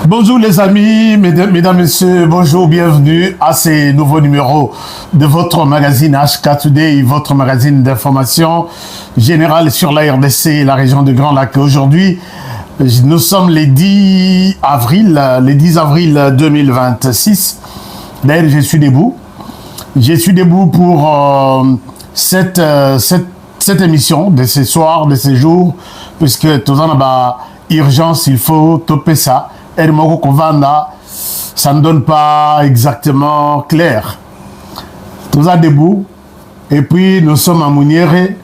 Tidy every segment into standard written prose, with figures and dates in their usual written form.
Bonjour les amis, mesdames, messieurs, bonjour, bienvenue à ce nouveau numéro de votre magazine HK Today, votre magazine d'information générale sur la RDC et la région de Grand Lac. Aujourd'hui, nous sommes le 10 avril 2026. D'ailleurs, je suis debout. Je suis debout pour cette émission de ce soir, de ce jour, puisque tout en bas, urgence, il faut topper ça. Ça ne donne pas exactement clair. Tout ça debout. Et puis, nous sommes à Mouniéré.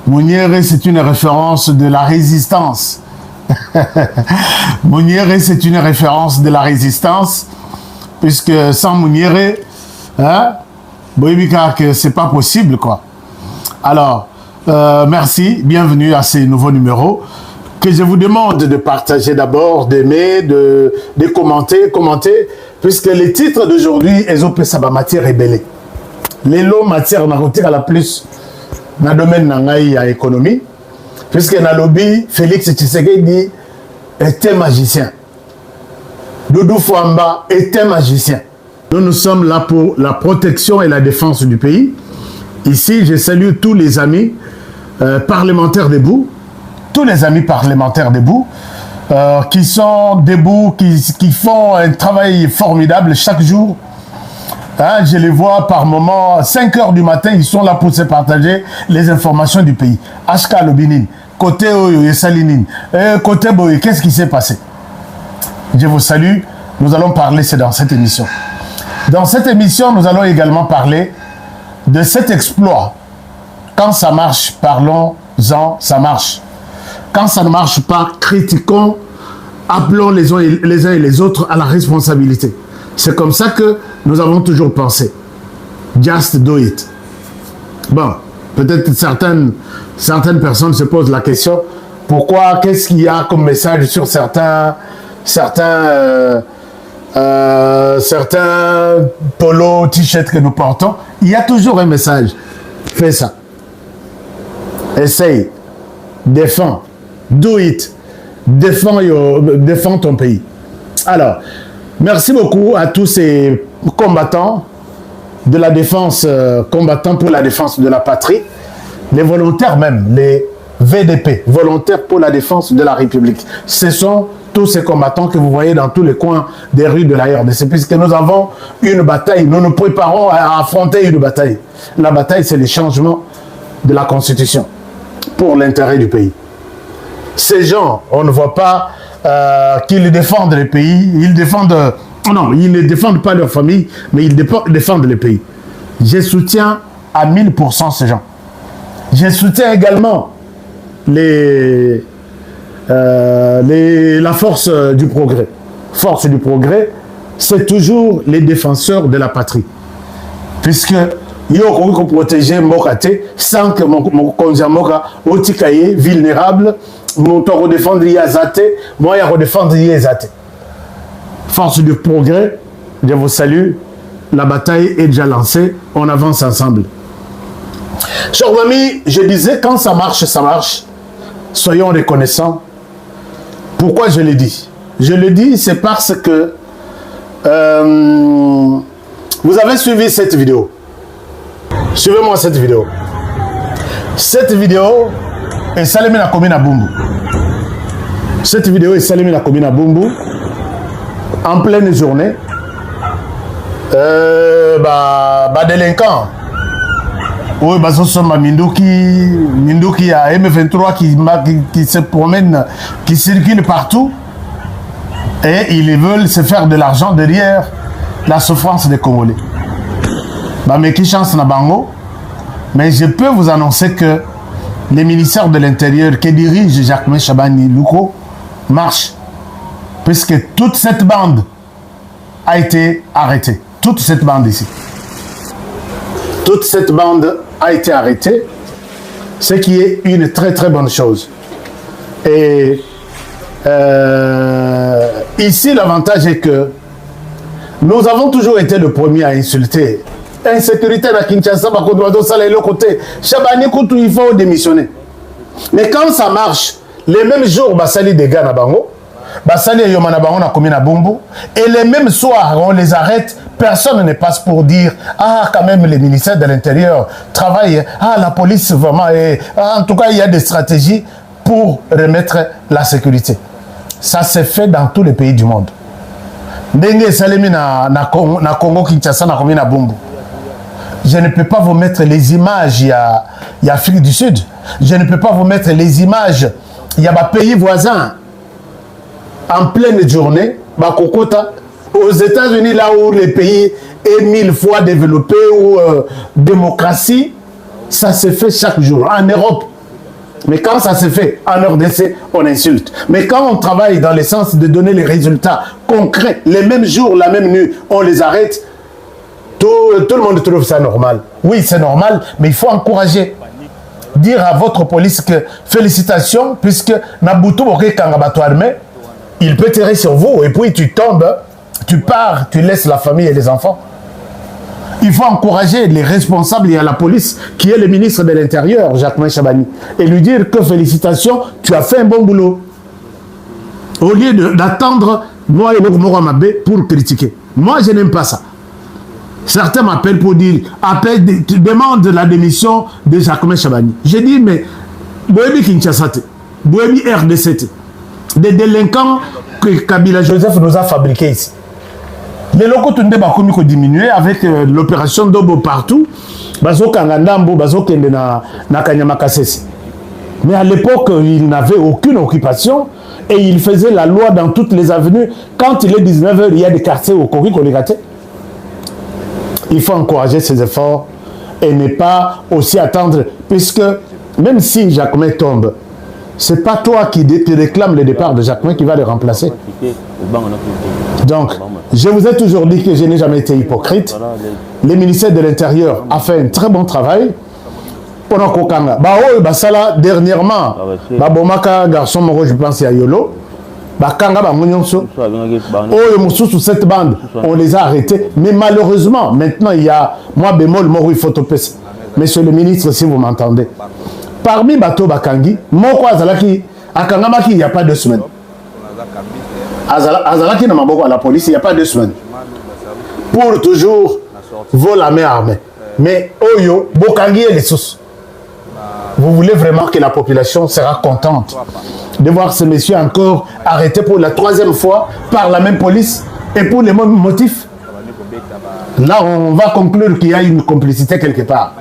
Mouniéré, c'est une référence de la résistance. Mouniéré, c'est une référence de la résistance. Puisque sans Mouniéré, c'est pas possible, quoi. Alors, merci, bienvenue à ce nouveau numéro que je vous demande de partager d'abord, d'aimer, de commenter, puisque les titres d'aujourd'hui, ils ont sa matière rébellée. Les lots matière narcotique à la plus dans le domaine de l'économie, puisque dans le lobby, Félix Tshisekedi était magicien. Doudou Fouamba était magicien. Nous sommes là pour la protection et la défense du pays. Ici, je salue tous les amis parlementaires debout, tous les amis parlementaires debout, qui sont debout, qui font un travail formidable chaque jour. Je les vois par moment, 5 heures du matin, ils sont là pour se partager les informations du pays. HK Lobinin, côté Oyo, Salinin, côté Boye, qu'est-ce qui s'est passé? Je vous salue, nous allons parler, c'est dans cette émission. Dans cette émission, nous allons également parler de cet exploit. Quand ça marche, parlons-en, ça marche. Quand ça ne marche pas, critiquons, appelons les uns et les autres à la responsabilité. C'est comme ça que nous avons toujours pensé. Just do it. Bon, peut-être certaines personnes se posent la question, pourquoi, qu'est-ce qu'il y a comme message sur certains polos, t-shirts que nous portons? Il y a toujours un message. Fais ça. Essaye. Défends. Do it. Défends ton pays. Alors, merci beaucoup à tous ces combattants de la défense, combattants pour la défense de la patrie, les volontaires même, les VDP, volontaires pour la défense de la République. Ce sont tous ces combattants que vous voyez dans tous les coins des rues de la RDC, puisque nous avons une bataille, nous nous préparons à affronter une bataille. La bataille, c'est le changement de la Constitution pour l'intérêt du pays. Ces gens, on ne voit pas qu'ils défendent le pays, ils ne défendent pas leur famille, mais ils défendent le pays. Je soutiens à 1000% ces gens. Je soutiens également la force du progrès. Force du progrès, c'est toujours les défenseurs de la patrie. Puisque yo ko protéger Mokate sans que mon konja Moka otikaye vulnérable, mon toro défendre Yazate, moi ya défendre Yazate. Force du progrès, je vous salue. La bataille est déjà lancée, on avance ensemble. Chers amis, je disais quand ça marche, ça marche. Soyons reconnaissants. Pourquoi je le dis? Je le dis, c'est parce que vous avez suivi cette vidéo. Suivez-moi cette vidéo. Cette vidéo est salimée la commune à Bumbu. Cette vidéo est salimée la commune à Bumbu en pleine journée. Délinquant. Oui, ce sont Minduki à M23 qui se promènent, qui circulent partout. Et ils veulent se faire de l'argent derrière la souffrance des Congolais. Mais qui chance na bango. Mais je peux vous annoncer que le ministère de l'Intérieur que dirige Jacques Chabani Louko marche. Puisque toute cette bande a été arrêtée. Toute cette bande ici. Toute cette bande a été arrêtée. Ce qui est une très très bonne chose. Et ici, l'avantage est que nous avons toujours été le premier à insulter. Insécurité à Kinshasa, côté. Chabani Koutou, il faut démissionner. Mais quand ça marche, les mêmes jours, Basali des gars na bango, Basali et Yomana Baron a commis na Bumbu. Et les mêmes soirs, on les arrête, personne ne passe pour dire ah, quand même, les ministères de l'Intérieur travaillent, ah, la police vraiment, en tout cas, il y a des stratégies pour remettre la sécurité. Ça s'est fait dans tous les pays du monde. Ndenge Salemi na Congo Kinshasa na commis na Bumbu. Je ne peux pas vous mettre les images, il y a Afrique du Sud. Je ne peux pas vous mettre les images, il y a des pays voisins. En pleine journée, Bakokota, aux États-Unis, là où le pays est 1000 fois développé, ou démocratie, ça se fait chaque jour. En Europe, mais quand ça se fait en RDC, on insulte. Mais quand on travaille dans le sens de donner les résultats concrets, les mêmes jours, la même nuit, on les arrête, tout le monde trouve ça normal. Oui, c'est normal, mais il faut encourager. Dire à votre police que félicitations, puisque Nabutu Boke Kangabato armé, il peut tirer sur vous, et puis tu tombes, tu pars, tu laisses la famille et les enfants. Il faut encourager les responsables et à la police, qui est le ministre de l'Intérieur, Jacquemain Chabani, et lui dire que félicitations, tu as fait un bon boulot. Au lieu d'attendre moi et Moura Mabé pour critiquer. Moi, je n'aime pas ça. Certains m'appellent pour dire, tu demandes la démission de Jacquemain Chabani. J'ai dit, mais, Boébi Kinshasa, Boébi RDC, des délinquants que Kabila Joseph nous a fabriqués ici. Les locaux tunde bakomi ko diminuer avec l'opération Dobo partout. Bazo Kangandambo, Bazo Kende na Kanyama Kasese. Mais à l'époque, il n'avait aucune occupation et il faisait la loi dans toutes les avenues. Quand il est 19h, il y a des quartiers au Kori Koligate. Il faut encourager ces efforts et ne pas aussi attendre, puisque même si Jacquemain tombe, ce n'est pas toi qui réclame le départ de Jacquemain qui va le remplacer. Donc, je vous ai toujours dit que je n'ai jamais été hypocrite. Le ministère de l'Intérieur a fait un très bon travail. Dernièrement, garçon moro, je pense à Yolo. Cette bande, on les a arrêtés. Mais malheureusement, maintenant, il y a moi bémol, moro, il faut topper. Monsieur le ministre, si vous m'entendez. Parmi Bato Bakangi, Moko Azalaki, Akangamaki, il n'y a pas 2 semaines. Azalaki n'a pas à la police, il n'y a pas 2 semaines. Pour toujours, vaut la main armée. Mais Oyo, Bokangi et les sous. Vous voulez vraiment que la population sera contente de voir ces messieurs encore arrêtés pour la 3e fois par la même police et pour les mêmes motifs? Là, on va conclure qu'il y a une complicité quelque part.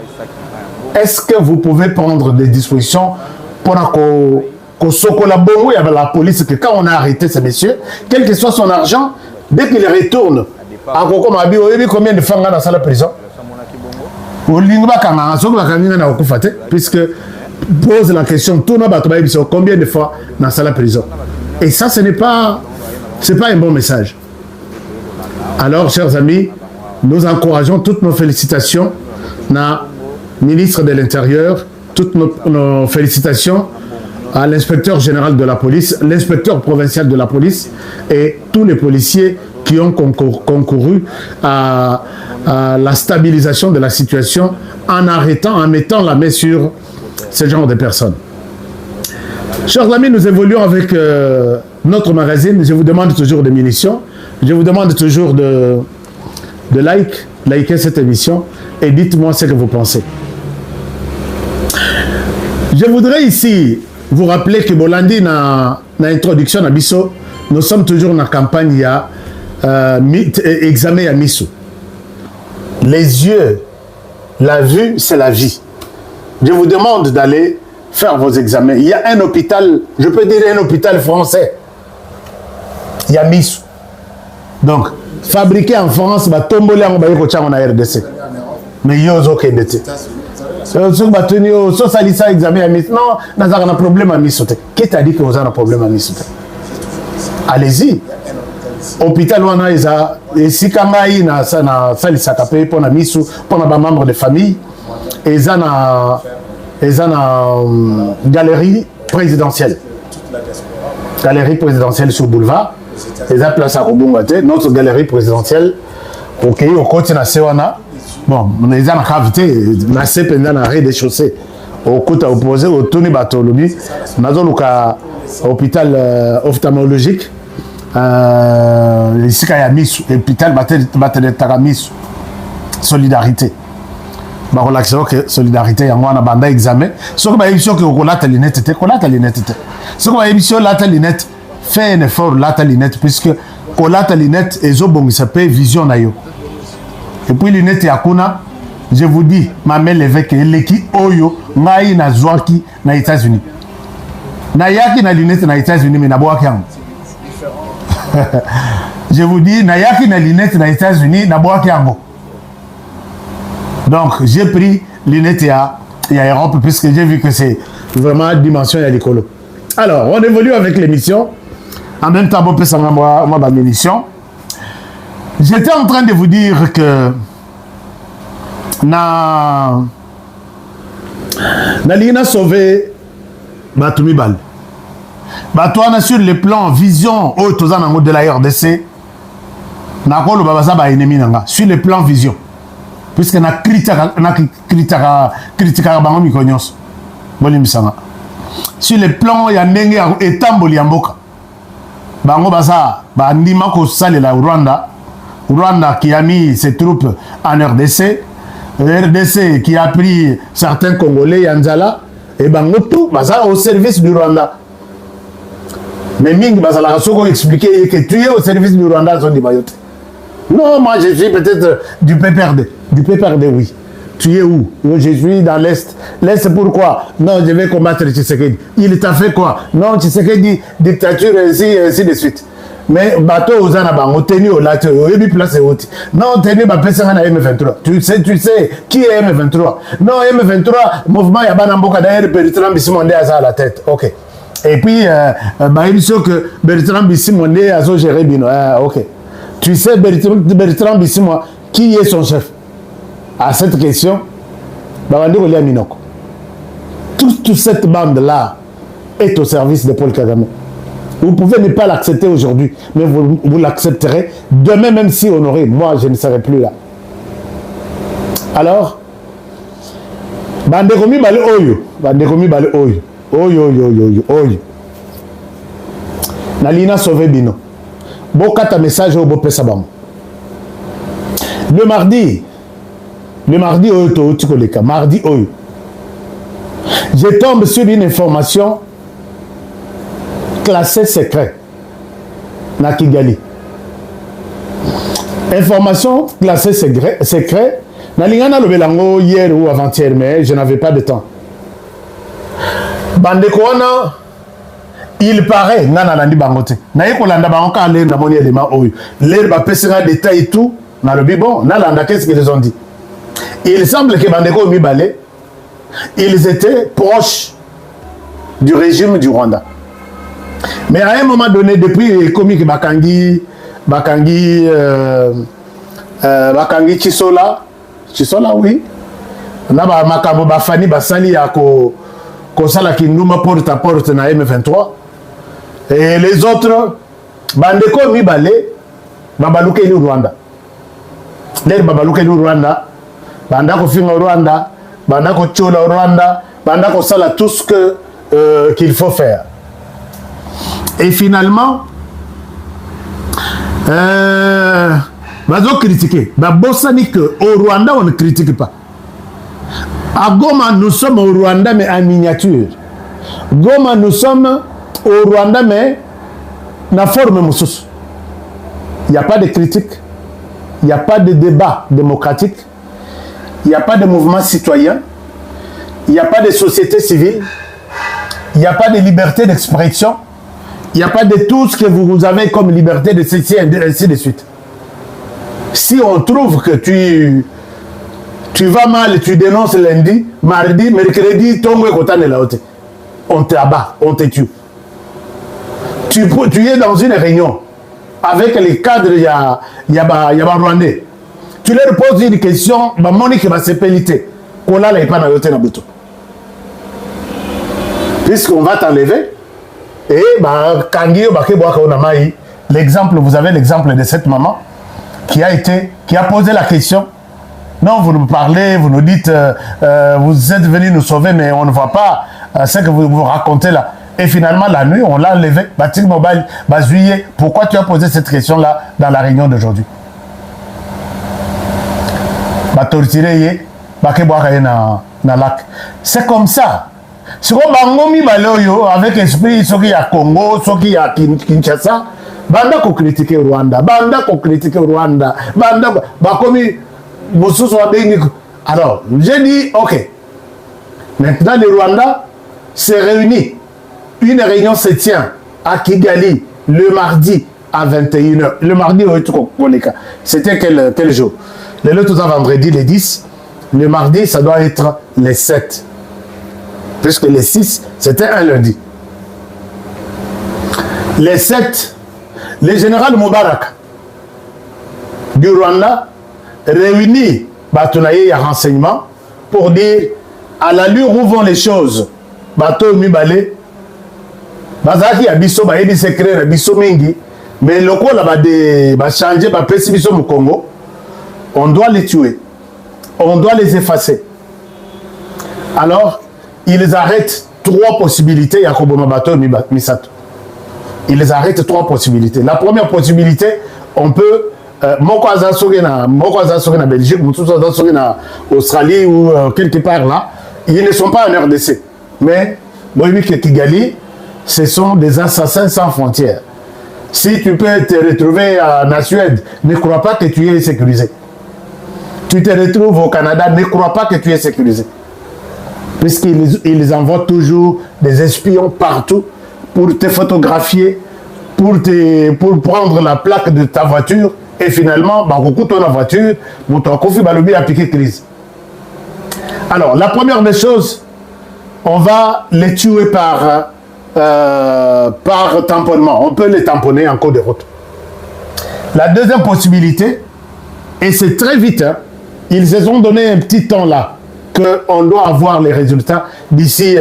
Est-ce que vous pouvez prendre des dispositions pour que la police, que quand on a arrêté ces messieurs, quel que soit son argent, dès qu'il retourne, à combien de femmes dans la prison? Puisque pose la question, combien de fois dans la prison? Et ça, ce n'est pas un bon message. Alors, chers amis, nous encourageons toutes nos félicitations na ministre de l'Intérieur, toutes nos félicitations à l'inspecteur général de la police, l'inspecteur provincial de la police et tous les policiers qui ont concouru à la stabilisation de la situation en mettant la main sur ce genre de personnes. Chers amis, nous évoluons avec notre magazine. Je vous demande toujours de munitions. Je vous demande toujours de liker cette émission et dites-moi ce que vous pensez. Je voudrais ici vous rappeler que Bolandi na introduction à Bisso, nous sommes toujours dans la campagne examen à Missou. Les yeux, la vue, c'est la vie. Je vous demande d'aller faire vos examens. Il y a un hôpital, je peux dire un hôpital français. Il y a Missou. Donc, fabriqué en France, bah tombolé en RDC. Mais il y a aucun détail. Ça examen à Missou. Non, nous avons un problème à Missou. Qui t'a dit que vous avez un problème à Missou? Allez-y. Hôpital wana eza esikanga yi na salisaka pe pona misu pona ba membre de famille eza na galerie présidentielle sur boulevard eza place à Kobongate, notre galerie présidentielle OK au côté na sewana bon eza na cavité na sependa na rez-de-chaussée au côté opposé au Tony Batolobi nazo luka hôpital ophtalmologique ici quand il y a mis hôpital battre mis solidarité ba relaxer que solidarité yango na banda examen soko ba émission que kolata lunette te soko ba émission lata lunette fait un effort lata lunette puisque kolata lunette ezo bongisa pe vision na yo et puis lunette yakuna je vous dis ma main levée que leki oyo ngai na zwaki na États-Unis na yaki na lunette na États-Unis mais na boaki yango je vous dis na yaki na lunette na États-Unis na boaki yango. Donc j'ai pris lunette à Europe puisque j'ai vu que c'est vraiment dimension à l'écolo. Alors on évolue avec l'émission. En même temps, bon, moi, ma émission. J'étais en train de vous dire que na lina sauvé Batoumi Bal. Batouana sur le plan vision au de la RDC. Na kolo babasa ba ennemi nanga sur le plan vision. Puisque na critica bango mikonyos. Bolimisanga. Sur le plan ya ndenge ya etamboli ya mboka. Bango basa ba ndima ko salela Rwanda qui a mis ses troupes en RDC, RDC qui a pris certains Congolais Yanzala et bango tout basa au service du Rwanda. Mais Ming basa la soko expliquer que tu es au service du Rwanda zone de Mayotte. Non, moi je suis peut-être du PPRD. Du PPRD, oui. Tu es où? Je suis dans l'Est. L'Est, pourquoi? Non, je vais combattre Tshisekedi. Il t'a fait quoi? Non, Tshisekedi, dictature, ainsi de suite. Mais bateau aux anabango, tenu au lac, au place haute. Non, tenu ma personne à M23. Tu sais, qui est M23? Non, M23, mouvement Yabanamboka d'ailleurs, Bertrand Bissimondi a ça à la tête. Ok. Et puis, il est sûr que Bertrand Bissimondi a ça géré Bino. Ok. Tu sais, Bertrand Bissimondi, qui est son chef? À cette question, toute cette bande-là est au service de Paul Kagame. Vous pouvez ne pas l'accepter aujourd'hui, mais vous l'accepterez demain, même si honoré. Moi, je ne serai plus là. Alors, Bandekomi Bale Oyo. Nalina sauvé Bino. Bokata message au Bopé Sabam. Le mardi, mardi, je tombe sur une information classée secret na Kigali. Information classée secret na lingana lobelango hier ou avant-hier, mais je n'avais pas de temps. Bandekona, il paraît nana landi bangote na yekolanda bango ka lenda moni élément oyo l'air ba pesera détail et tout na le bon na landa qu'est-ce qu'ils ont dit. Il semble que Bandeko Mibale, ils étaient proches du régime du Rwanda. Mais à un moment donné, depuis Komik Bakangi Chisola, oui, na ba makambo bafani basali ya ko sala kinuma porte à porte na M23 et les autres Bandeko Mibale babaluke ni Rwanda. Les babaluke ni Rwanda. Bandako finga Rwanda, bandako chola Rwanda, bandako sala tout ce que qu'il faut faire. Et finalement, bazo critiquer. Babosani que au Rwanda on ne critique pas. À Goma nous sommes au Rwanda mais en miniature. Goma nous sommes au Rwanda mais na forme moussous. Il n'y a pas de critique, il n'y a pas de débat démocratique. Il n'y a pas de mouvement citoyen, il n'y a pas de société civile, il n'y a pas de liberté d'expression, il n'y a pas de tout ce que vous avez comme liberté de ceci et ainsi de suite. Si on trouve que tu vas mal, tu dénonces lundi, mardi, mercredi, on te abat, on te tue. Tu es dans une réunion avec les cadres Yaba Rwandais. Tu leur poses une question, Monique va se péliter. Puisqu'on va t'enlever, et l'exemple, vous avez l'exemple de cette maman qui a posé la question. Non, vous nous parlez, vous nous dites, vous êtes venus nous sauver, mais on ne voit pas ce que vous racontez là. Et finalement, la nuit, on l'a enlevé. Batik Mobile, Bazuye, pourquoi tu as posé cette question-là dans la réunion d'aujourd'hui? Torturé, na lac. C'est comme ça. Si on bangomi baloyo avec esprit ce qui a Congo, ce qui a Kinshasa, banda ko critiquer Rwanda, banda bakomi mosusu wa bengi. Alors, j'ai dit OK. Maintenant le Rwanda s'est réuni. Une réunion se tient à Kigali le mardi à 21h. Le mardi c'était quel jour? Le tout vendredi le 10. Le mardi, ça doit être les 7. Puisque les 6, c'était un lundi. Les 7, le général Moubarak du Rwanda réunit Batonaye et renseignement pour dire à l'allure où vont les choses. Bato Mibale, Bazaki a biso ba yebi secret na biso mingi, mais le coup là ba changer ba pesi biso au Congo, on doit les tuer. On doit les effacer. Alors, ils arrêtent 3 possibilités. Ils arrêtent 3 possibilités. La première possibilité, on peut Moko Azasori na Belgique, Moko Azasori na Australie ou quelque part là. Ils ne sont pas en RDC. Mais, Kigali, ce sont des assassins sans frontières. Si tu peux te retrouver en Suède, ne crois pas que tu es sécurisé. Tu te retrouves au Canada, ne crois pas que tu es sécurisé. Puisqu'ils envoient toujours des espions partout pour te photographier, pour prendre la plaque de ta voiture et finalement, ton voiture, a piqué crise. Alors, la première des choses, on va les tuer par tamponnement. On peut les tamponner en cours de route. La deuxième possibilité, et c'est très vite, hein, ils se sont donné un petit temps là, qu'on doit avoir les résultats d'ici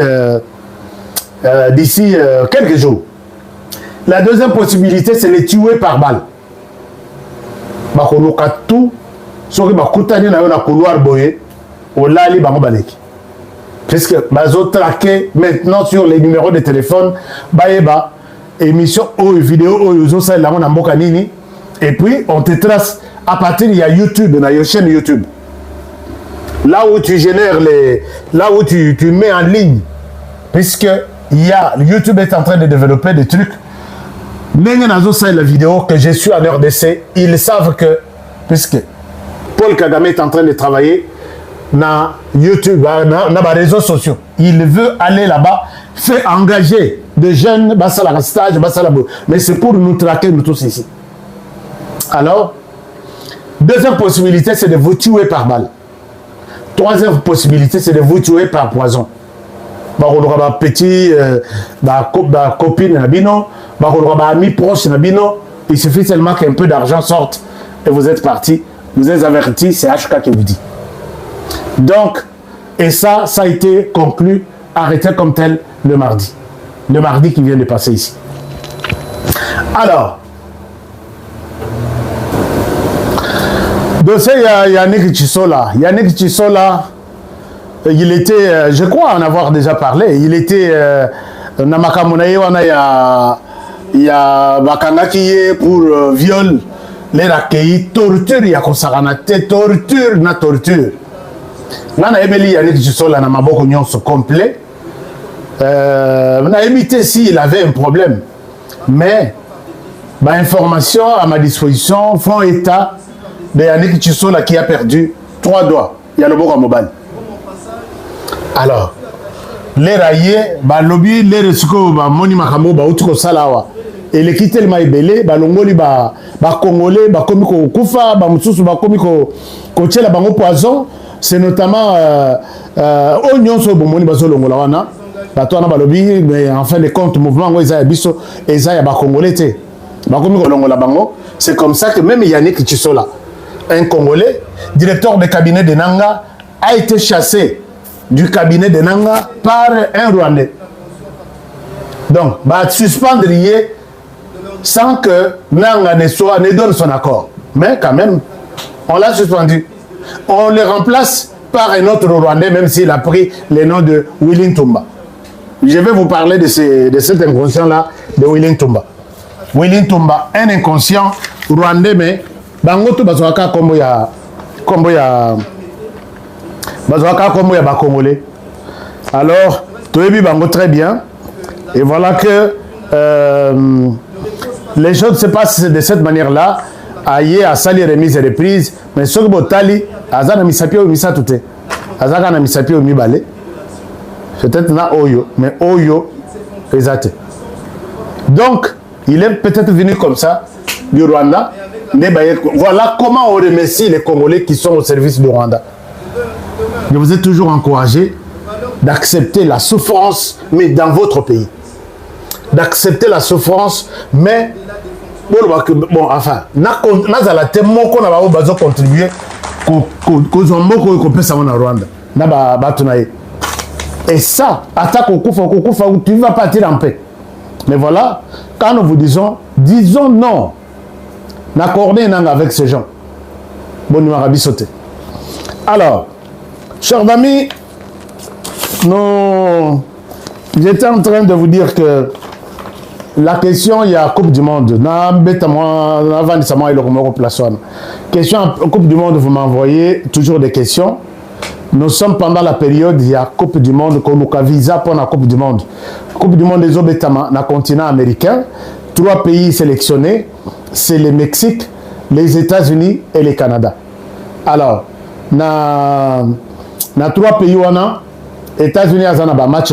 quelques jours. La deuxième possibilité, c'est les tuer par balle. Puisque bazo traqué maintenant sur les numéros de téléphone, baeba, émission ou vidéo ou ça là on a mboka nini, et puis on te trace à partir de YouTube, dans la chaîne YouTube. Là où tu génères là où tu mets en ligne, puisque YouTube est en train de développer des trucs. Même dans la vidéo que je suis en RDC, ils savent que, puisque Paul Kagame est en train de travailler dans YouTube, dans les réseaux sociaux, il veut aller là-bas, faire engager des jeunes, stage, mais c'est pour nous traquer, nous tous ici. Alors, deuxième possibilité, c'est de vous tuer par balle. Troisième possibilité, c'est de vous tuer par poison. Petit, copine, ami proche, il suffit seulement qu'un peu d'argent sorte et vous êtes parti. Vous êtes averti, c'est HK qui vous dit. Donc, et ça a été conclu, arrêté comme tel le mardi. Le mardi qui vient de passer ici. Alors, dossier Yannick Chisola. Yannick Chisola, il était, je crois en avoir déjà parlé, il était Namakamunaye wana il y a Bakangaki pour viol, les rakeyi, torture, il y a torture, na torture. Nana Emeli Yannick Chisola na maboko nyonso complet. Na évité s'il avait un problème, mais information à ma disposition font état de Yannick Chisola qui a perdu 3 doigts. Il y a le boko mobile. Alors, les raillés, lobby, les resco, moni makamo, utuko salawa. Et les quitter le maïbélé, longoli, congolais, komiko kufa, mususu, komiko kochela, bango poison. C'est notamment oignon so bomoni baso longola wana. Batwana balobi, mais en fin de compte, mouvement Ezaya biso, Ezaya congolais te. Komiko longola bango. C'est comme ça que même Yannick Chisola, un Congolais, directeur de cabinet de Nanga, a été chassé du cabinet de Nanga par un Rwandais. Donc, suspendre sans que Nanga ne donne son accord. Mais quand même, on l'a suspendu. On le remplace par un autre Rwandais, même s'il a pris le nom de Willy Ntumba. je vais vous parler de cet inconscient-là, de Willy Ntumba. Willy Ntumba, un inconscient rwandais, mais bangoto bazwaka kombo ya Congolais. Alors, Toyebi Bango très bien. Et voilà que les choses se passent de cette manière-là. Aïe, à sali remise et reprise. Mais ce que Botali, Azana Misapi ou Misatute. Azana Misapi ou Mibale. Peut-être na Oyo, mais Oyo, exact. Donc, il est peut-être venu comme ça du Rwanda. Voilà comment on remercie les Congolais qui sont au service du Rwanda. Je vous ai toujours encouragé d'accepter la souffrance, mais dans votre pays. D'accepter la souffrance, mais bon, enfin, nazala temo qu'on a besoin de contribuer qu'aux hommes qu'on peut savoir en Rwanda. Et ça, attaque au Koufa, tu vas partir en paix. Mais voilà, quand nous vous disons non. N'accordez non avec ces gens. Bon, nous avons sauté. Alors, chers amis, j'étais en train de vous dire que la question, il y a Coupe du Monde. Question Coupe du Monde, vous m'envoyez toujours des questions. Nous sommes pendant la période, il y a Coupe du Monde, qu'on nous a visa pour la Coupe du Monde. Coupe du Monde des Obétama, dans le continent américain. 3 pays sélectionnés, c'est le Mexique, les États-Unis et le Canada. Alors, dans 3 pays, on a États-Unis, ils ont un match,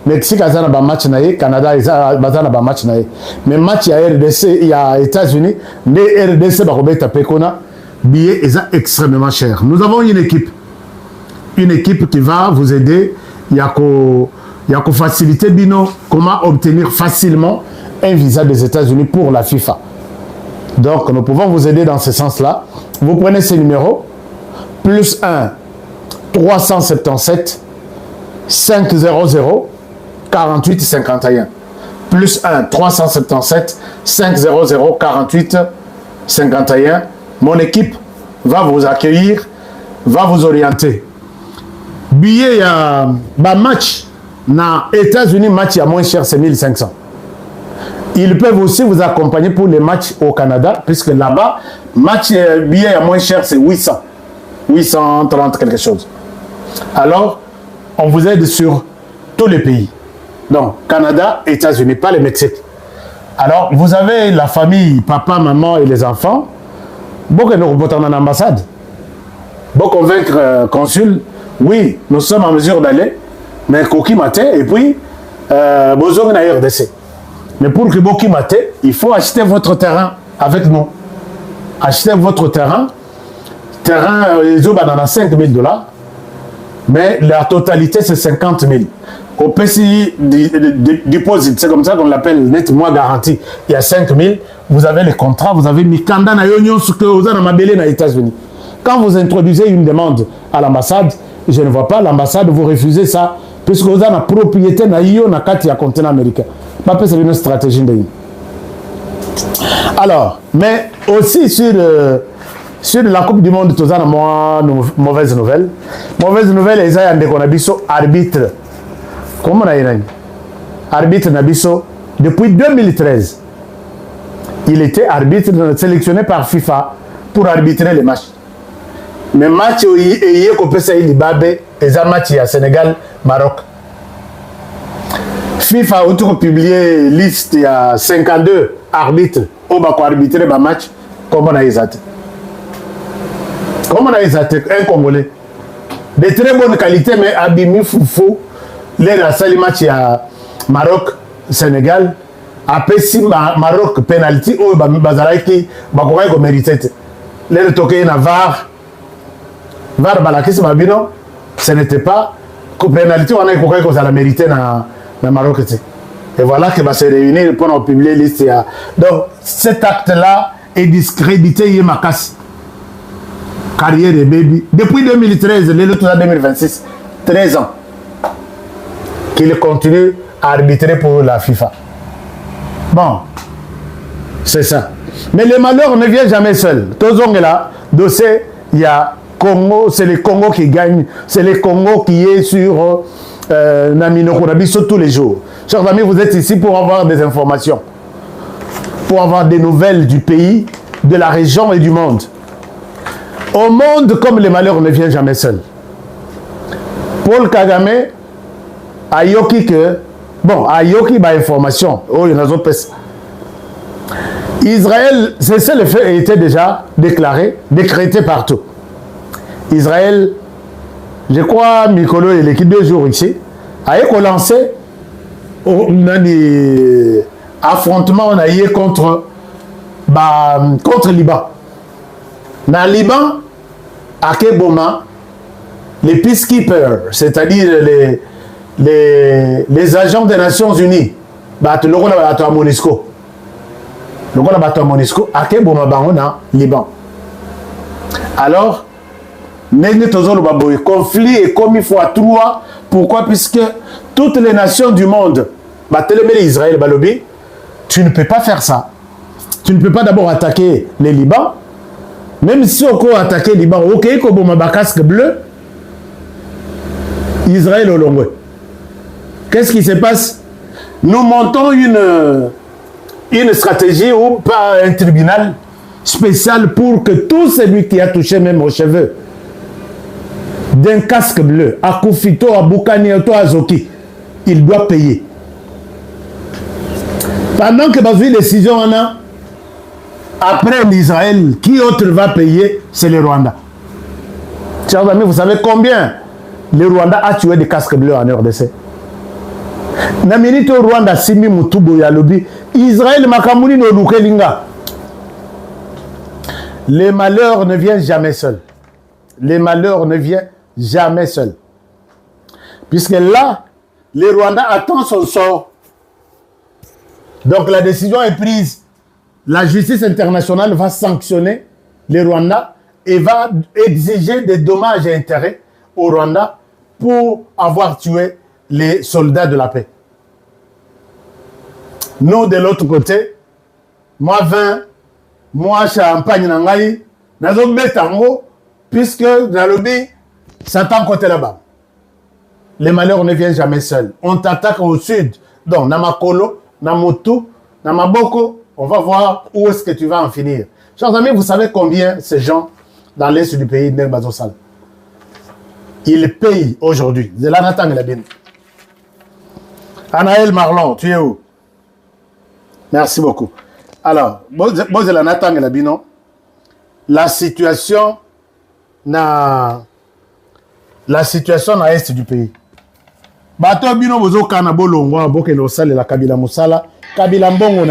Mexique, ils ont un match, Canada, ils ont un match. Mais match, il y a RDC, il y a États-Unis, les RDC, billets, ils sont extrêmement chers. Nous avons une équipe qui va vous aider. Il y a qu'à faciliter Bino, comment obtenir facilement un visa des États-Unis pour la FIFA. Donc, nous pouvons vous aider dans ce sens-là. Vous prenez ces numéros, plus 1 377 500 48 51. Plus 1 377 500 48 51. Mon équipe va vous accueillir, va vous orienter. Billet, il y a un match dans les États-Unis, match à moins cher, c'est 1500. Ils peuvent aussi vous accompagner pour les matchs au Canada, puisque là-bas, match billet à moins cher, c'est 800. 830 quelque chose. Alors, on vous aide sur tous les pays. Donc, Canada, États-Unis, pas le Mexique. Alors, vous avez la famille, papa, maman et les enfants. Beaucoup nous reportons en ambassade. Beaucoup convaincre consul. Oui, nous sommes en mesure d'aller, mais Koki Maté, et puis, besoin de RDC. Mais pour que Boki Maté, il faut acheter votre terrain avec nous. Achetez votre terrain, ils ont 5 000 $, mais la totalité c'est 50 000. Au PCI deposit, c'est comme ça qu'on l'appelle, net mois garanti, il y a 5 000, vous avez les contrats, vous avez mis Kanda na Yonyon, ce que vous avez mabélé dans les États-Unis. Quand vous introduisez une demande à l'ambassade, je ne vois pas l'ambassade, vous refusez ça, puisque vous avez la propriété na Yo na kati ya continent américain. Pas c'est une stratégie de. Alors, mais aussi sur la Coupe du Monde, tout ça, mauvaise nouvelle. Mauvaise nouvelle, ils ont un arbitre. Comment on a dit? Arbitre Nabiso, depuis 2013, il était arbitre sélectionné par FIFA pour arbitrer les matchs. Mais match où il y a un match à Sénégal, Maroc. FIFA a publié liste, il y a 52 arbitres qui ont arbitré le match. Comment on a dit? Comment on a dit? Un Congolais. De très bonne qualité, mais Abimi Foufou, les match à Maroc, Sénégal, après si Maroc penalty, ou Bazaraiki, Bakouraïko méritait. Les toqués na VAR Balakis Mabino, ce n'était pas que penalty, on a eu qu'on a mérité dans Maroc. Et voilà que va se réunir pour publier liste. Donc cet acte-là est discrédité, il m'a cassé. Carrière de baby. Depuis 2013, les autres 2026, 13 ans, qu'il continue à arbitrer pour la FIFA. Bon, c'est ça. Mais le malheur ne vient jamais seul. Tozong est là, dossier, il y a Congo, c'est le Congo qui gagne, c'est le Congo qui est sur Namino Konabiso tous les jours. Chers amis, vous êtes ici pour avoir des informations, pour avoir des nouvelles du pays, de la région et du monde. Au monde, comme les malheurs ne viennent jamais seuls. Paul Kagame a yoki que, bon, a yoki ba information. Oh, il y en a d'autres. Israël, c'est le fait, a été déjà déclaré, décrété partout. Israël, je crois, Mikolo et l'équipe 2 jours ici, a lancé un affrontement contre Liban. Dans le Liban, à Keboma, les peacekeepers, c'est-à-dire les agents des Nations Unies, le MONUSCO. Le MONUSCO, à Keboma, dans le Liban. Alors, le conflit est commis fois 3. Pourquoi? Puisque toutes les nations du monde, Israël, tu ne peux pas faire ça. Tu ne peux pas d'abord attaquer les Liban. Même si on peut attaquer les Liban, ok, comme un casque bleu, Israël au long. Qu'est-ce qui se passe? Nous montons une stratégie ou pas un tribunal spécial pour que tout celui qui a touché même aux cheveux d'un casque bleu, à Koufito, à Boukani, à Zoki, il doit payer. Pendant que la décision en a, après l'Israël, qui autre va payer? C'est le Rwanda. Chers amis, vous savez combien le Rwanda a tué des casques bleus en RDC? Naminito Rwanda Simi Mutubo Yalobi, Israël Makamuni no Lukelinga. Les malheurs ne viennent jamais seuls. Les malheurs ne viennent jamais seuls. Puisque là, le Rwanda attend son sort. Donc la décision est prise. La justice internationale va sanctionner le Rwanda et va exiger des dommages et intérêts au Rwanda pour avoir tué les soldats de la paix. Nous, de l'autre côté, moi, vin, moi, champagne, nangai, nazo betango, puisque dans le pays, Satan côté là-bas. Les malheurs ne viennent jamais seuls. On t'attaque au sud. Donc, Namakolo, Namotu, Namaboko, on va voir où est-ce que tu vas en finir. Chers amis, vous savez combien ces gens dans l'est du pays d'Embazosal, ils payent aujourd'hui. De la Natang et la Bine. Anaël Marlon, tu es où? Merci beaucoup. Alors, de la Natang et la Bine, la situation na est du pays. Bato bino bozo kana bolongwa boke no sale la Kabila Musala, Kabila Mbongo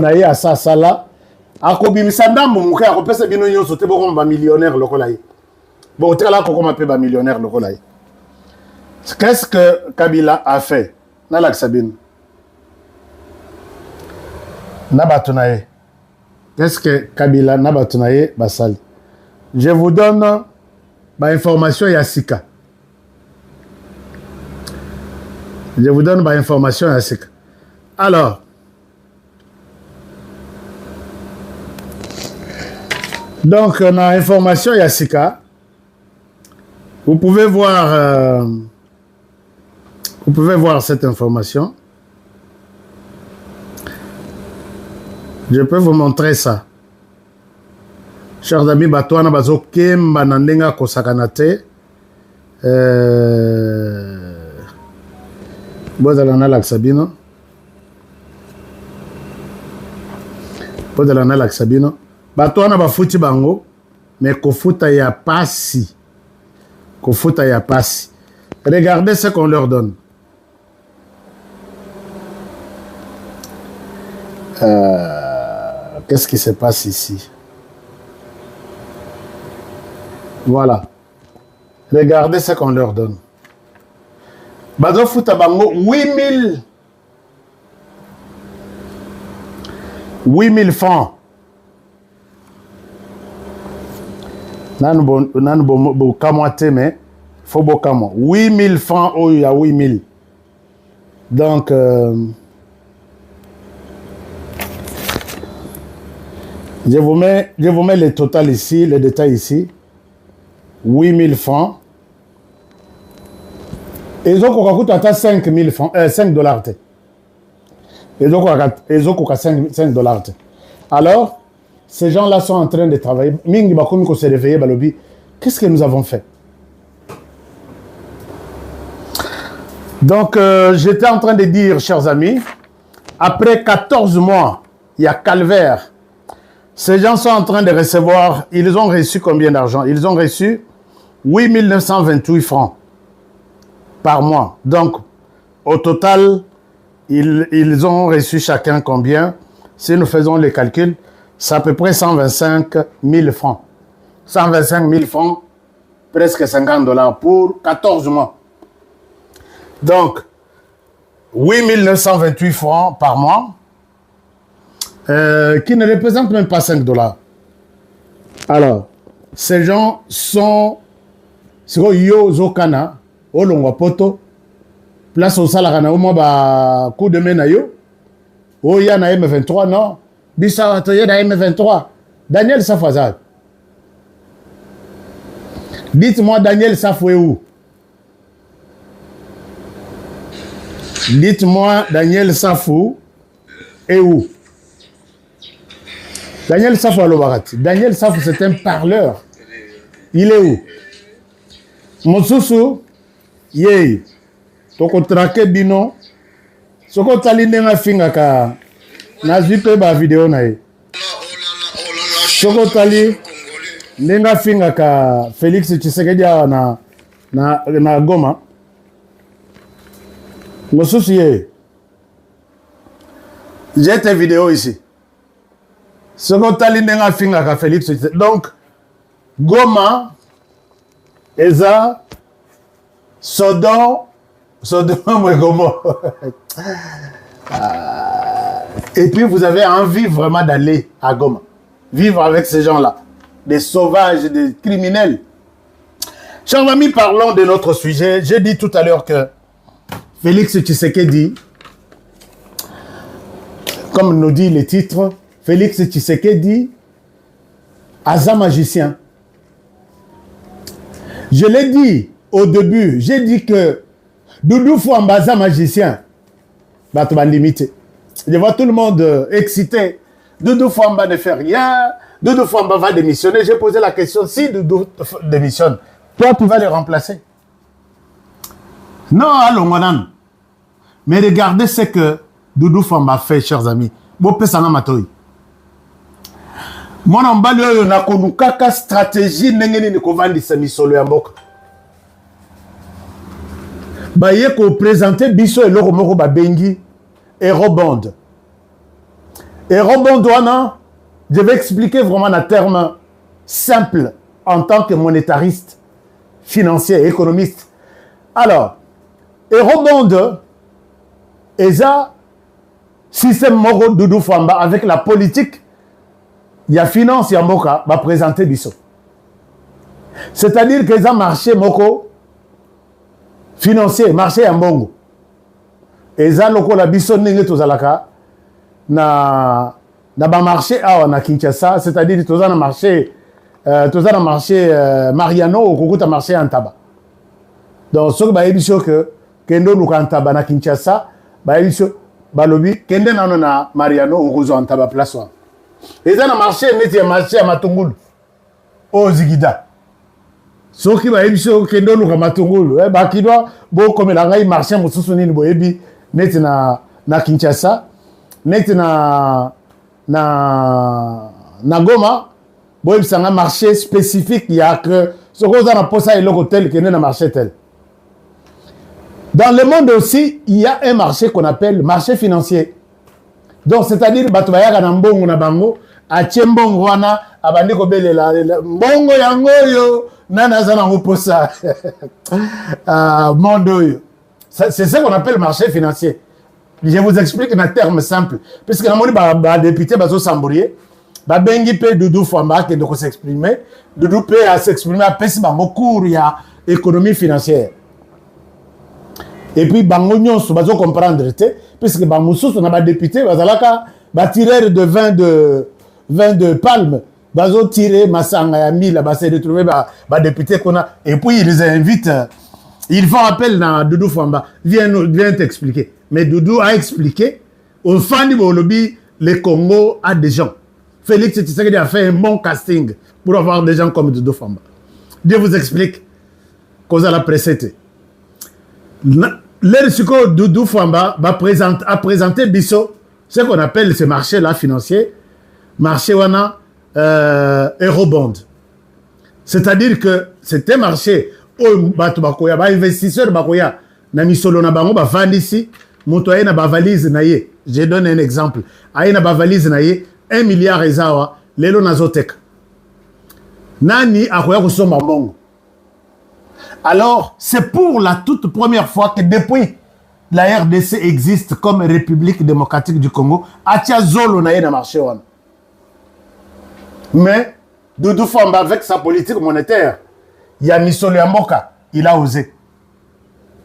na ye asa sala. Akobimisa ndambo muke akopesa bino nyonso te boko ba millionnaire lokola ye. Bon tela ko koma pe ba millionnaire lokola ye. Qu'est-ce que Kabila a fait? Na la Sabine. Na batunaye. Qu'est-ce que Kabila na batunaye basal? Je vous donne ma information Yassika. Je vous donne ma information Yassika. Alors, donc, on a information Yassika. Vous pouvez voir cette information. Je peux vous montrer ça. Chers amis, Batouana Bazo Kemba Nandenga Kosakanate. Bozalana Laksabino. Bozalana Laksabino. Batouana Bafuti Bango. Mais Kofuta ya pasi. Kofuta ya pasi. Regardez ce qu'on leur donne. Qu'est-ce qui se passe ici? Voilà. Regardez ce qu'on leur donne. Bazo Futa Bango, 8 000 francs. Nan bo kamoate mais faut bo kamo. 8 000 francs, oh il y a 8 000. Donc je vous mets le total ici, les détails ici. 8 000 francs. Ils ont coûté 5 000 francs, 5 dollars. Ils ont coûté 5 dollars. Alors, ces gens-là sont en train de travailler. Mingi Bakoumi ko se réveiller, balobi. Qu'est-ce que nous avons fait? Donc, j'étais en train de dire, chers amis, après 14 mois, il y a calvaire. Ces gens sont en train de recevoir, ils ont reçu combien d'argent? Ils ont reçu 8 928 francs par mois. Donc, au total, ils ont reçu chacun combien? Si nous faisons les calculs, c'est à peu près 125 000 francs. 125 000 francs, presque 50 dollars pour 14 mois. Donc, 8 928 francs par mois, qui ne représentent même pas 5 dollars. Alors, ces gens sont sur Yo Zokana, au Longwapoto, place au Salarana, au moins, coup de menayo, au Yana M23, non, Bissa Atoye na M23, Daniel Safazad. Dites-moi, Daniel Safou est où? Dites-moi, Daniel Safou est où? Daniel Safou à l'Obarati. Daniel Safou, c'est un parleur. Il est où? Mosusu, yey. Toko traqué bino. Soko tali nenga finga ka. Na zipe ba vidéo na ye. Soko tali nenga finga ka Félix Tshisekedi na Goma. Mosusu yey. J'ai tes vidéos ici. Soko tali nenga finga ka Félix Tshisekedi. Donc Goma Eza Sodom Goma. Et puis vous avez envie vraiment d'aller à Goma, vivre avec ces gens-là, des sauvages, des criminels. Chers amis, parlons de notre sujet. J'ai dit tout à l'heure que Félix Tshisekedi, comme nous dit le titre, Félix Tshisekedi, Aza magicien. Je l'ai dit au début, j'ai dit que Doudou Fouambaza magicien, bah tu vas limiter. Je vois tout le monde excité. Doudou Fouamba ne fait rien. Doudou Fouamba va démissionner. J'ai posé la question, si Doudou démissionne, toi tu vas le remplacer. Non, allons, madame. Mais regardez ce que Doudou Fouamba fait, chers amis. Bopé Sanga Matoyi. Mon ambalio na konukaka stratégie nengeni ni kovandi semisolo ya mboka. Ba ye ko présenter biso eloko moko ba bengi Eurobond. Eurobond wana, je vais expliquer vraiment en termes simples en tant que monétariste, financier, économiste. Alors, Eurobond eza système moko Doudou Fouamba avec la politique. Il y a finance, il y a Moka, va présenter Bisso. C'est-à-dire qu'ils ont marché Moko financier, marché à Mbongo. Et ça, loko la Bisso n'engé tozalaka na marché à Kinshasa, c'est-à-dire qu'ils ont marché Mariano ou Kokuta marché en tabac. Donc, ce que Bisso que Kendo Luka en tabac na Kinshasa, Bisso balobi Kende na Mariano ou Kozo en tabac place. Et ça, le marché, il marché à Matungulu. Au Zigida. Ce qui va être sur Kendo à Matungulu. Qui doit, comme il a marché à Moussouni, Boebi, net na Kinshasa, net na Goma, Boebi, c'est un marché spécifique. Il y a que ce qu'on a posé à l'hôtel qui est un marché tel. Dans le monde aussi, il y a un marché qu'on appelle marché financier. Donc, c'est-à-dire, Batouaya Nambongo na bango, a Tchembongo wana, a Bandiko Belela, Bongo Yangoyo, Nanazana Ruposa, Mondoyo. C'est ce qu'on appelle marché financier. Je vous explique en termes simples. Puisque les députés Bazo Sambourier, Bengi P. Doudou Fouamba qui doit s'exprimer, Doudou P. à s'exprimer à Pessi Bango cours, il y a économie financière. Et puis, Bango Nyon, Bazo comprendre, puisque Bamoussous, on a des députés, Bazalaka, tireur de vin de palme, Bazo tiré, Massanga, Yami, là, s'est retrouvé, député qu'on a. Et puis, ils les invitent Ils font appel à Doudou Fwamba. Viens t'expliquer. Mais Doudou a expliqué, au Fandi Bolobi, le Congo a des gens. Félix Tshisekedi a fait un bon casting pour avoir des gens comme Doudou Fwamba. Dieu vous explique. Cause à la précédente. Le Doudou Fwamba a présenté Bisso, ce qu'on appelle ce marché-là financier, marché wana Eurobond. C'est-à-dire que c'était un marché où les investisseurs na misolo na bango bavandi ici, moto aye na bavalise na ye. Je donne un exemple. Aye na bavalise na ye 1 milliard ezawa lelo nazoteka. Nani akoya kusomba mbongo. Alors, c'est pour la toute première fois que depuis la RDC existe comme République démocratique du Congo, atia zolo na ye na marché wana. Mais Doudou Fwamba, avec sa politique monétaire, il y a Misolo Yamboka, il a osé.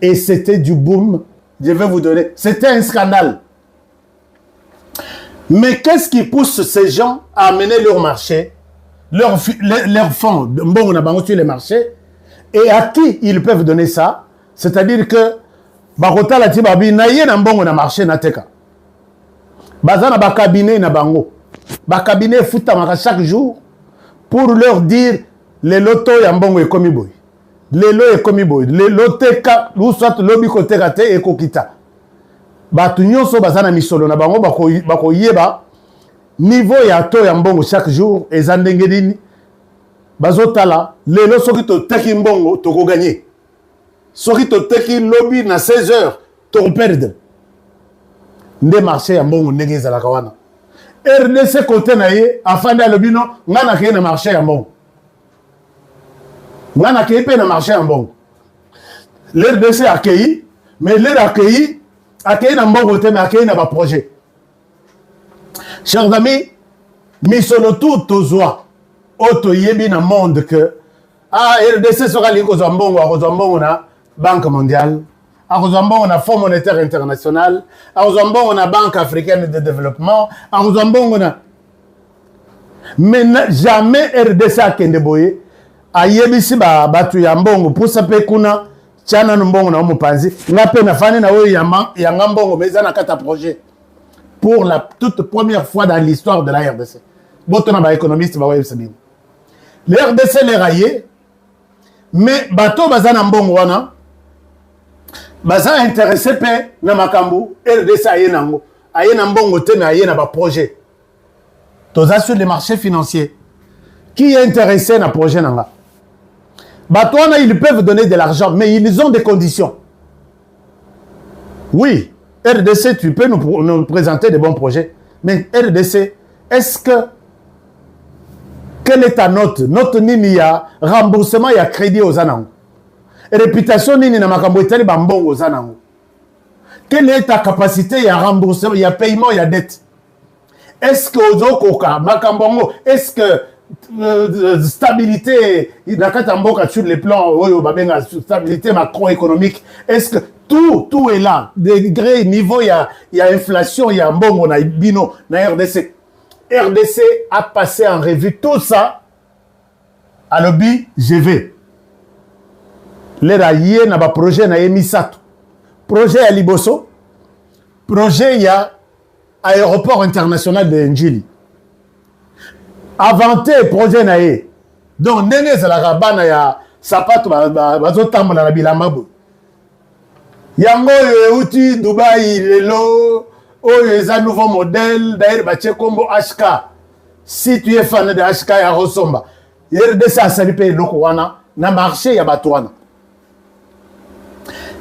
Et c'était du boom, je vais vous donner. C'était un scandale. Mais qu'est-ce qui pousse ces gens à amener leur marché, leur fonds, bon, on a sur les marchés, et à qui ils peuvent donner ça? C'est-à-dire que, Bakota la Tibabi, na yé na mbongo na marché na teka. Bazana ba cabinet na bango. Ba cabinet futamaka chaque jour pour leur dire les lotos ya mbongo e komi boy. Les lots e komi boy. Les loteka ou soit lobi kote kate e kokita. Batu nyonso bazana misolo na bango bako yeba niveau ya to ya mbongo chaque jour ezandenge dini. Bazotala lelo soki to teki mbongo to ko gagner. Soki to teki lobby na 16 heures to perdre. Nde marché ya mbongo ndenge ezalaka wana. RDC côté na ye afanda lobino ngana ke na marché ya mbongo. Ngana ke pe na marché ya mbongo. L'RDC accueilli, mais l'air accueilli na mbongo te mais accueilli na ba projet. Chers amis, misolo tout tozoa auto yebi na monde que RDC sera liko za mbongo na Banque mondiale, on a Fonds monétaire international, on a Banque africaine de développement, on a... Mais jamais RDC a kendeboye, a yebisi batu ya mbongo, pour sa pe kuna, tchana mbongo na omupanzi, na pe na fane na oyo ya mbongo, mais ça na kata projet. Pour la toute première fois dans l'histoire de la RDC. Boto na ba économiste ba web sabine. Le RDC les rayé, mais bato bazana mbongo wana, baza intéressé pe na makambu RDC aye nango aye na mbongo te mais aye na ba projet toza sur les marchés financiers qui est intéressé na projet nanga bato wana ils peuvent donner de l'argent mais ils ont des conditions. Oui, RDC tu peux nous présenter des bons projets mais RDC est-ce que quelle est ta note nini ya remboursement ya crédit aux anango réputation nini na makambo etali bambongo zanango. Quelle est ta capacité, il y a remboursement, il y a paiement, il y a dette. Est-ce que ozokoka makambongo, est-ce que stabilité nakatamboka sur les plans oyo babenga stabilité macroéconomique, est-ce que tout est là, degré niveau il y a inflation, il y a mbongo na bino na RDC. RDC a passé en revue tout ça. À lobby, je vais lera yé na ba projet na yemisato projet ya liboso projet ya aéroport international de Njili avanté projet na ye donc ndenge ezalaka bana ya sapato bazotambola na bilamba bo yango oyo euti Dubai lelo oyo eza nouveau modèle d'ailleurs batie kombo HK. Si tu es fan de HK ya Rosomba RDC asali pe eloko wana na marché ya bato wana.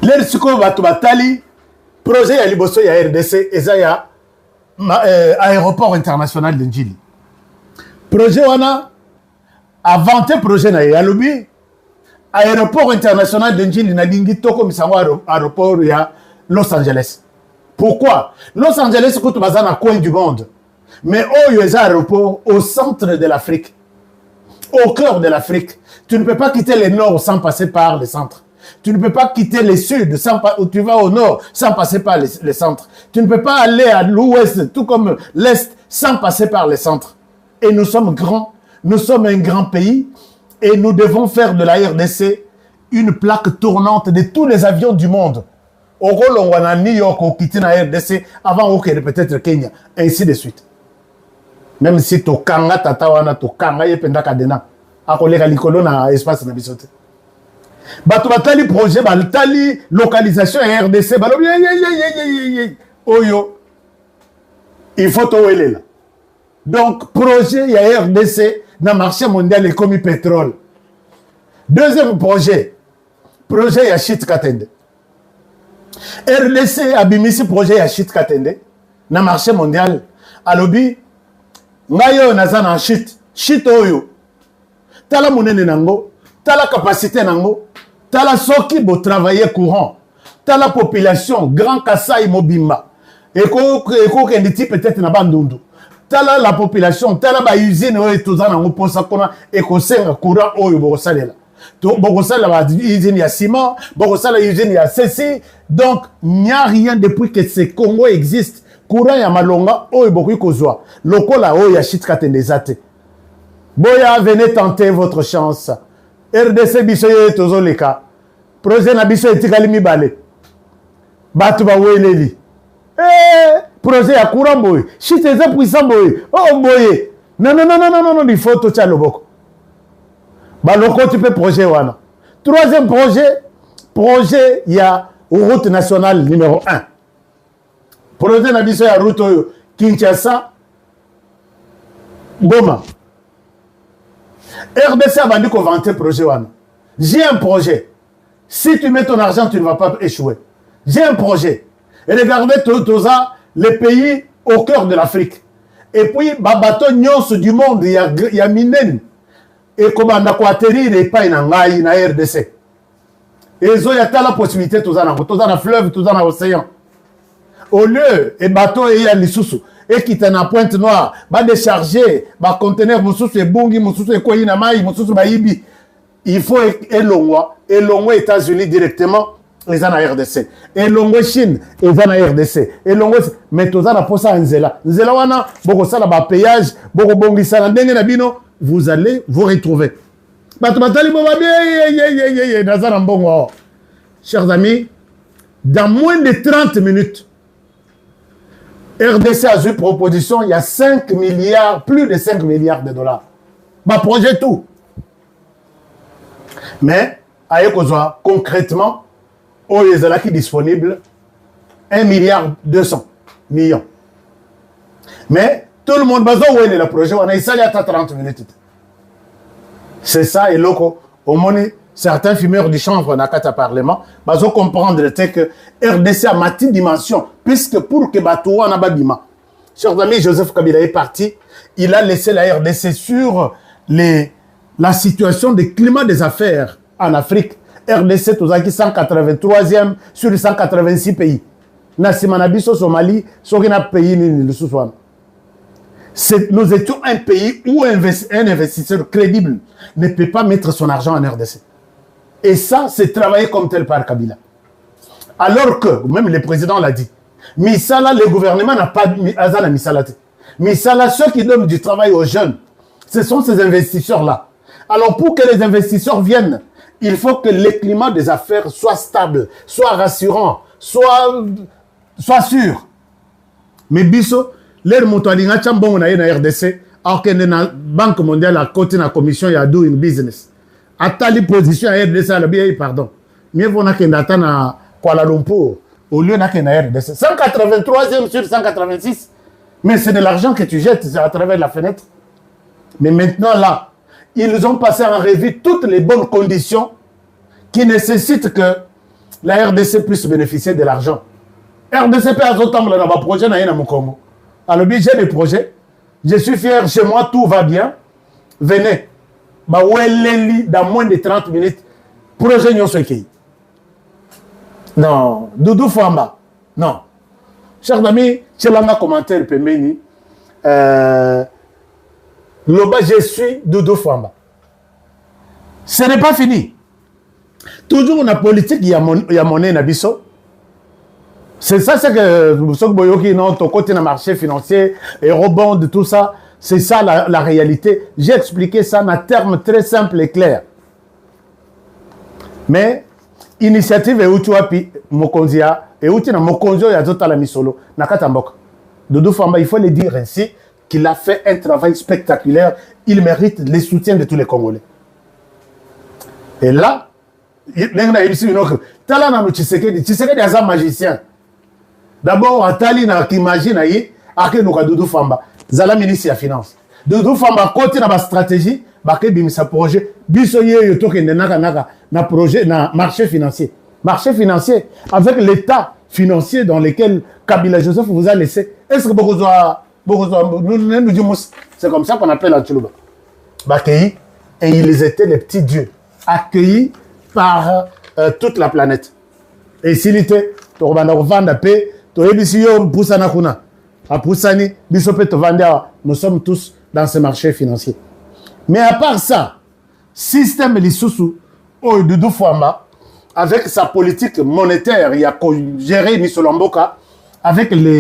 Les siko batu batali projet ya liboso ya RDC eza ya aéroport international de Njili. Projet wana avanté projet na ya lobi aéroport international de Njili na lingi toko misango aéroport ya Los Angeles. Pourquoi? Los Angeles kutu bazana coin du monde. Mais oyo eza aéroport au centre de l'Afrique. Au cœur de l'Afrique. Tu ne peux pas quitter le nord sans passer par le centre. Tu ne peux pas quitter le sud où tu vas au nord sans passer par le centre. Tu ne peux pas aller à l'ouest, tout comme l'est, sans passer par le centre. Et nous sommes grands, nous sommes un grand pays et nous devons faire de la RDC une plaque tournante de tous les avions du monde. Au Rolongo, à New York, au Kittina RDC, avant au peut-être Kenya, ainsi de suite. Même si tu kanga tatawana, tu kanga yependa kadena, à kolega likolo na espace na bisote. Bato batali projet, batali localisation RDC, balobi oyo, il faut tout là. Donc, projet, il y a RDC, dans le marché mondial, il commis pétrole. Deuxième projet, il y a Chit Katende. RDC a bimisi projet, il y a Chit Katende, dans le marché mondial. Alobi, ngayo nazan en Chit oyo. Tala mounene nango, tala capacité nango, tala soki bo travailler courant, tala population, grand Kassai Mobimba. Eko kenditi peut-être na bandundu. Tala la population, tala ba usine oyo tozana ngo posa kona ekosenga courant oyo bokosalela. To bokosala ba usine ya ciment, bokosala usine ya ceci. Donc il n'y a rien depuis que ce Congo existe. Courant ya malonga oyo bokoki kozwa. Lokola oyo ya Chit Katende zate. Boya venez tenter votre chance. RDC biso ye tozoleka. Projet na biso etikali mibale. Batu ba weleli. Projet à courant boy. Si tu es puissant boy. Oh boy. Non, il faut tout ça le boko. Bah loko tu peux projet wana. Troisième projet, il y a route nationale numéro 1. Projet na biso ya route Kinshasa Goma. RDC a vendu qu'on vantait projet wana. J'ai un projet. Si tu mets ton argent, tu ne vas pas échouer. J'ai un projet. Et regardez tous les pays au cœur de l'Afrique. Et puis, babato nyons du monde, il y a minen. Et comment on a atterrir et pas en RDC. Et ils ont la possibilité, tous en fleuve, tous en océan. Au lieu, et bateau et y sous et qui est en pointe noire, va décharger, va conteneur, moussous et bungi, moussous et koyi namai, moussous baibi. Il faut élongwa États-Unis directement. Les en RDC. Et l'ongo Chine, ils en RDC. Et l'ongo, mais tous en a ça en Zela. Zela wana, boko sala ba péage, boko bongi sala ndenge na bino, vous allez vous retrouver. Batali boba bien, chers amis, dans moins de 30 minutes, RDC a eu proposition, il y a 5 milliards, plus de 5 milliards de dollars. Bah, projet tout. Mais, aïe concrètement, oh, les alaki disponibles 1 milliard 200 millions. Mais tout le monde bazo où est le projet, on a essayé à 30 minutes. C'est ça et loco. Au moins, certains fumeurs du chanvre n'a qu'à parlement, bazo comprendre que RDC a mati dimension, puisque pour que Batoua n'a pas bima. Chers amis, Joseph Kabila est parti, il a laissé la RDC sur la situation du climat des affaires en Afrique. RDC, tout ça qui 183e sur 186 pays. Nasimanabiso, Somalie, Sogina pays, nous étions un pays où un investisseur crédible ne peut pas mettre son argent en RDC. Et ça, c'est travaillé comme tel par Kabila. Alors que, même le président l'a dit, Misala, le gouvernement n'a pas mis Azala Misala. Misala, ceux qui donnent du travail aux jeunes, ce sont ces investisseurs-là. Alors pour que les investisseurs viennent, il faut que le climat des affaires soit stable, soit rassurant, soit sûr. Mais biso, l'air motoalinga chambon na RDC, alors que la Banque mondiale a côté la commission ya doing business. À telle position à RDC, à la BI, pardon. Mieux vaut na kendata na Kuala Lumpur, au lieu na RDC. 183e sur 186. Mais c'est de l'argent que tu jettes à travers la fenêtre. Mais maintenant là, ils ont passé en revue toutes les bonnes conditions qui nécessitent que la RDC puisse bénéficier de l'argent. RDC peut avoir dans ma projet dans mon Congo. Alors, j'ai des projets. Je suis fier, chez moi, tout va bien. Venez. Dans moins de 30 minutes, projet Nyon Soekei. Non. Doudou Famba. Non. Chers amis, c'est là un commentaire pembeni. Loba, je suis Doudou Famba. Ce n'est pas fini. Toujours la politique, il y a monnaie nabiso. C'est ça, c'est que notre côté dans le marché financier, et rebond de tout ça, c'est ça la réalité. J'ai expliqué ça en termes très simples et clairs. Mais initiative euti wapi mokonzia euti na mokonzo ya zota la misolo na katamboka. Doudou Famba, il faut le dire ainsi, qu'il a fait un travail spectaculaire. Il mérite le soutien de tous les Congolais. Et là, Tshisekedi est un magicien. D'abord, Atali na imagine ayi, ake nuka Doudou Famba, zala ministre ya finance. Doudou Famba côté na ba stratégie, ba ke bimisa projet, biso ye to ke naka na projet na marché financier. Marché financier avec l'état financier dans lequel Kabila Joseph vous a laissé. Est-ce que c'est comme ça qu'on appelle la Tchoulouba. Accueillis, et ils étaient les petits dieux, accueillis par toute la planète. Et s'il était, nous sommes tous dans ce marché financier. Mais à part ça, système Lissousou, Doudou Famba, avec sa politique monétaire, il a géré Misolamboka, avec les